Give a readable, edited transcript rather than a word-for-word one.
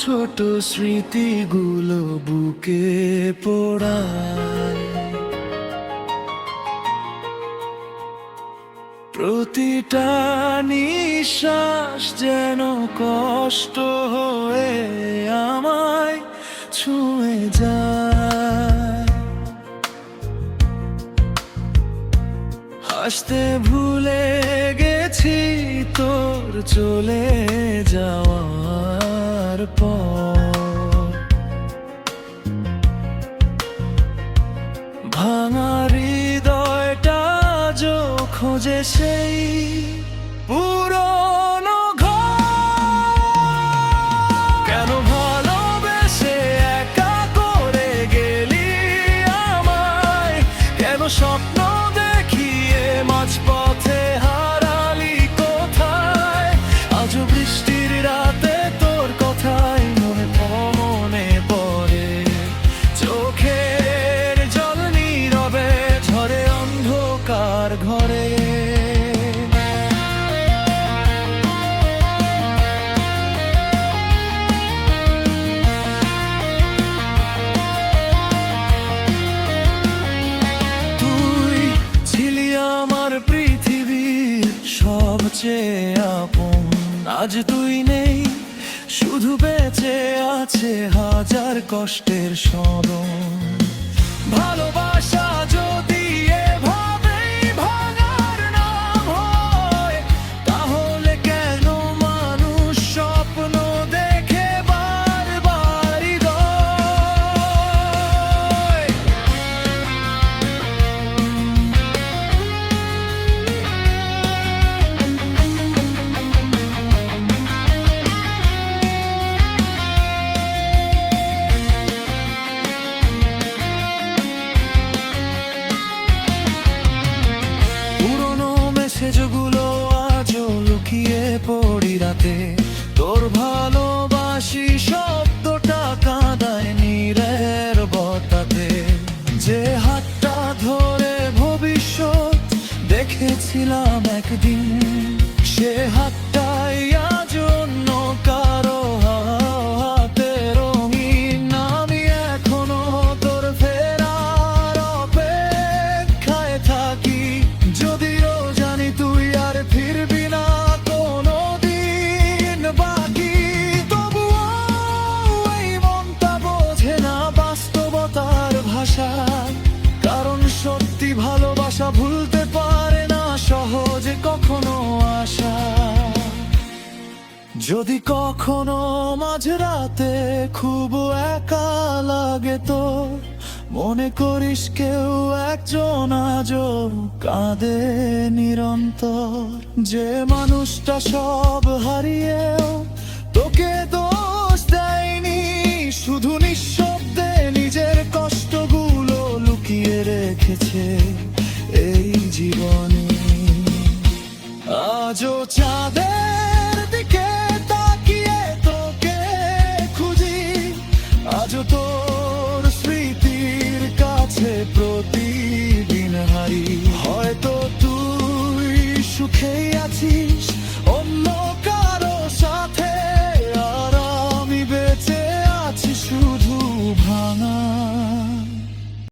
ছোট স্মৃতিগুলো বুকে পোড়ায়। প্রতিটা নিঃশ্বাস যেন কষ্ট হয়ে আমায় ছুঁয়ে যায়। হাসতে ভুলে গেছি তোর চলে যাওয়ার পর। ভাঙা হৃদয়টা যো খোঁজে সেই পুরনো ঘর। কেন ভালোবেসে একা করে গেলি আমায়? কেন স্বপ্ন দেখিয়ে মাঝপথে হারালি কোথায়? আজও বৃষ্টির রাতে তোর কথাই মনে পড়ে। চোখের জল নীরবে ঝরে অন্ধকার ঘরে। তুই ছিলি আমার পৃথিবীর সবচেয়ে আপন। আজ তুই নেই, শুধু বেঁচে আছে হাজার কষ্টের স্মরণ। ভালোবাসা যদি এভাবেই ভাঙার নাম হয়, তাহলে কেন মানুষ স্বপ্ন দেখে বারবার হৃদয়? মেসেজগুলো আজও লুকিয়ে পড়ি রাতে। তোর ভালোবাসি শব্দটা কাঁদায় নীরের বতাতে। যে হাতটা ধরে ভবিষ্যৎ দেখেছিলাম একদিন, সে হাতটাই আজ অন্য কারো হাতে রঙিন। আমি এখনো তোর ফেরার অপেক্ষায় থাকি, যদিও জানি তুই আর ফিরবি না কোনো দিন বাকি। তবুও এই মনটা বোঝে না বাস্তবতার ভাষা, কারণ সত্যি ভালোবাসা ভুলতে পারে না সহজে কখনো আশা। যদি কখনো মাঝরাতে খুব একা লাগে তো মনে করিস কেউ একজন আজও কাঁদে নিরন্তর। যে মানুষটা সব হারিয়েও তোকে দোষ দেয়নি, শুধু নিঃশব্দে নিজের কষ্টগুলো লুকিয়ে রেখেছে এই জীবনে। আজও চাঁদের দিকে তাকিয়ে তোকে খুঁজি, আজও তোর স্মৃতির কাছে প্রতিদিন হারি। হয়তো তুই সুখেই আছিস অন্য